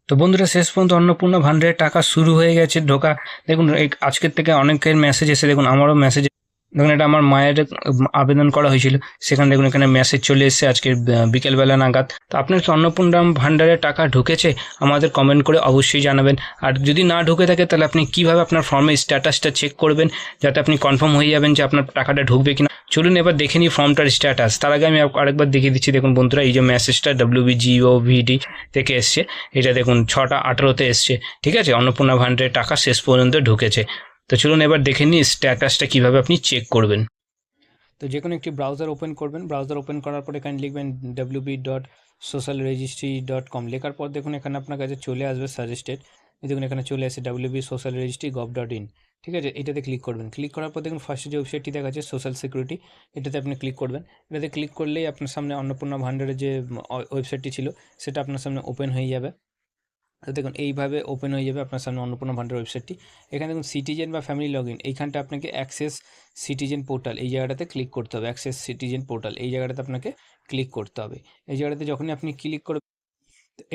তো বন্ধুরা, শেষ পর্যন্ত অন্নপূর্ণা ভান্ডারের টাকা শুরু হয়ে গেছে ঢোকা। দেখুন আজকের থেকে অনেকের মেসেজ এসে, দেখুন আমারও মেসেজ, দেখুন এটা আমার মায়ের আবেদন করা হয়েছিল, সেখানে দেখুন এখানে মেসেজ চলে এসেছে আজকে বিকেলবেলা নাগাদ। তো আপনার কি অন্নপূর্ণা ভান্ডারের টাকা ঢুকেছে? আমাদের কমেন্ট করে অবশ্যই জানাবেন। আর যদি না ঢুকে থাকে তাহলে আপনি কীভাবে আপনার ফর্মের স্ট্যাটাসটা চেক করবেন, যাতে আপনি কনফার্ম হয়ে যাবেন যে আপনার টাকাটা ঢুকবে কিনা। চলুন এবার দেখে নিই ফর্মটার স্ট্যাটাস। তার আগে আমি আরেকবার দেখিয়ে দিচ্ছি। দেখুন বন্ধুরা, এই যে মেসেজটা WBGOVD থেকে এসছে, এটা দেখুন 6:18 এসছে। ঠিক আছে, অন্নপূর্ণা ভান্ডারের টাকা শেষ পর্যন্ত ঢুকেছে। তো চলুন এবার দেখে নিই স্ট্যাটাসটা কীভাবে আপনি চেক করবেন। তো যে কোনো একটি ব্রাউজার ওপেন করবেন। ব্রাউজার ওপেন করার পর এখানে লিখবেন www.socialregistry.com। লেখার পর দেখুন এখানে আপনার কাছে চলে আসবে সাজেস্টেড। দেখুন এখানে চলে আসে www.socialregistry.gov.in। ঠিক আছে, এটাতে ক্লিক করবেন। ক্লিক করার পর দেখুন ফার্স্টে যে ওয়েবসাইটটি দেখাচ্ছে সোশ্যাল সিকিউরিটি, এটাতে আপনি ক্লিক করবেন। এটাতে ক্লিক করলেই আপনার সামনে অন্নপূর্ণা ভান্ডারের যে ওয়েবসাইটটি ছিল সেটা আপনার সামনে ওপেন হয়ে যাবে। তো দেখুন এইভাবে ওপেন হয়ে যাবে আপনার সামনে অন্নপূর্ণা ভান্ডার ওয়েবসাইটটি। এখানে দেখুন সিটিজেন বা ফ্যামিলি লগ ইন, এইখানটা আপনাকে অ্যাক্সেস সিটিজেন পোর্টাল এই জায়গাটাতে ক্লিক করতে হবে। অ্যাক্সেস সিটিজেন পোর্টাল এই জায়গাটাতে আপনাকে ক্লিক করতে হবে। এই জায়গাটাতে যখনই আপনি ক্লিক করবেন,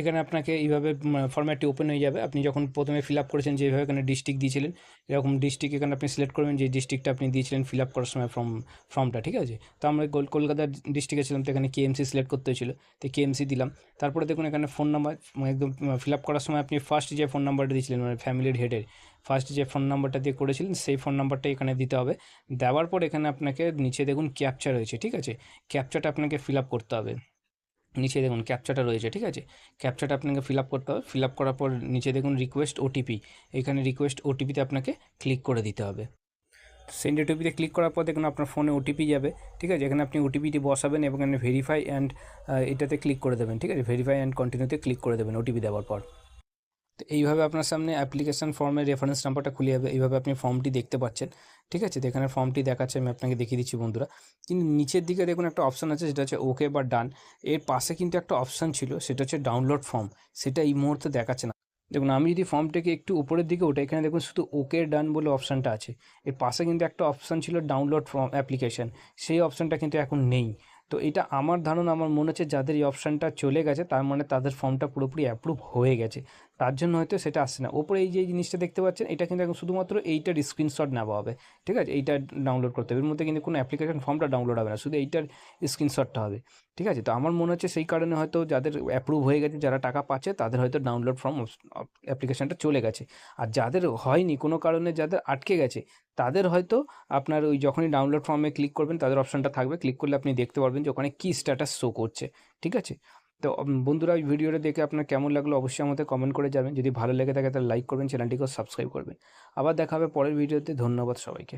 এখানে আপনাকে এইভাবে ফরম্যাটটি ওপেন হয়ে যাবে। আপনি যখন প্রথমে ফিল আপ করেছেন যেভাবে এখানে ডিস্ট্রিক্ট দিয়েছিলেন, এরকম ডিস্ট্রিক্ট এখানে আপনি সিলেক্ট করবেন যে ডিস্ট্রিক্টটা আপনি দিয়েছিলেন ফিল আপ করার সময় ফর্মটা। ঠিক আছে, তো আমরা কলকাতা ডিস্ট্রিক্টে ছিলাম, তো এখানে KMC সিলেক্ট করতে হয়েছিল, তো KMC দিলাম। তারপরে দেখুন এখানে ফোন নাম্বার, একদম ফিল আপ করার সময় আপনি ফার্স্ট যে ফোন নাম্বারটা দিয়েছিলেন, মানে ফ্যামিলির হেডের ফার্স্ট যে ফোন নাম্বারটা দিয়ে করেছিলেন সেই ফোন নাম্বারটা এখানে দিতে হবে। দেওয়ার পর এখানে আপনাকে নিচে দেখুন ক্যাপচা রয়েছে। ঠিক আছে, ক্যাপচাটা আপনাকে ফিল আপ করতে হবে। নিচে দেখুন ক্যাপচাটা রয়েছে। ঠিক আছে, ক্যাপচাটা আপনাকে ফিল আপ করতে হবে। ফিল আপ করার পর নিচে দেখুন রিকোয়েস্ট OTP, এখানে রিকোয়েস্ট OTPতে আপনাকে ক্লিক করে দিতে হবে। সেন্ড OTPতে ক্লিক করার পর দেখুন আপনার ফোনে OTP যাবে। ঠিক আছে, এখানে আপনি OTPটি বসাবেন এবং এখানে ভেরিফাই অ্যান্ড এটাতে ক্লিক করে দেবেন। ঠিক আছে, ভেরিফাই অ্যান্ড কন্টিনিউতে ক্লিক করে দেবেন OTP দেওয়ার পর। তো এইভাবে আপনার সামনে অ্যাপ্লিকেশন ফর্মের রেফারেন্স নাম্বারটা খুলে যাবে। এইভাবে আপনি ফর্মটি দেখতে পাচ্ছেন। ঠিক আছে, তো এখানে ফর্মটি দেখাচ্ছে, আমি আপনাকে দেখিয়ে দিচ্ছি বন্ধুরা। কিন্তু নিচের দিকে দেখুন একটা অপশান আছে, যেটা হচ্ছে ওকে বা ডান। এর পাশে কিন্তু একটা অপশান ছিল, সেটা হচ্ছে ডাউনলোড ফর্ম। সেটা এই মুহূর্তে দেখাচ্ছে না। দেখুন আমি যদি ফর্মটাকে একটু উপরের দিকে ওঠে, এখানে দেখুন শুধু ওকে ডান বলে অপশানটা আছে। এর পাশে কিন্তু একটা অপশান ছিল ডাউনলোড ফর্ম অ্যাপ্লিকেশান, সেই অপশানটা কিন্তু এখন নেই। তো এটা আমার ধারণা, আমার মনে হচ্ছে যাদের এই অপশানটা চলে গেছে তার মানে তাদের ফর্মটা পুরোপুরি অ্যাপ্রুভ হয়ে গেছে, তার জন্য হয়তো সেটা আসছে না। ওপরে এই যে জিনিসটা দেখতে পাচ্ছেন, এটা কিন্তু এখন শুধুমাত্র এইটার স্ক্রিনশট নেওয়া হবে। ঠিক আছে, এইটা ডাউনলোড করতে হবে। এর মধ্যে কিন্তু কোনো অ্যাপ্লিকেশন ফর্মটা ডাউনলোড হবে না, শুধু এইটার স্ক্রিনশটটা হবে। ঠিক আছে, তো আমার মনে হচ্ছে সেই কারণে হয়তো যাদের অ্যাপ্রুভ হয়ে গেছে, যারা টাকা পাচ্ছে, তাদের হয়তো ডাউনলোড ফর্ম অ্যাপ্লিকেশনটা চলে গেছে। আর যাদের হয়নি, কোনো কারণে যাদের আটকে গেছে, তাদের হয়তো আপনার ওই যখনই ডাউনলোড ফর্মে ক্লিক করবেন তাদের অপশানটা থাকবে, ক্লিক করলে আপনি দেখতে পারবেন যে ওখানে কী স্ট্যাটাস শো করছে। ঠিক আছে, তো বন্ধুরা এই ভিডিওটা দেখে আপনার কেমন লাগলো অবশ্যই আমাদের কমেন্ট করে যাবেন। যদি ভালো লেগে থাকে তাহলে লাইক করবেন, চ্যানেলটিকেও সাবস্ক্রাইব করবেন। আবার দেখা হবে পরের ভিডিওতে। ধন্যবাদ সবাইকে।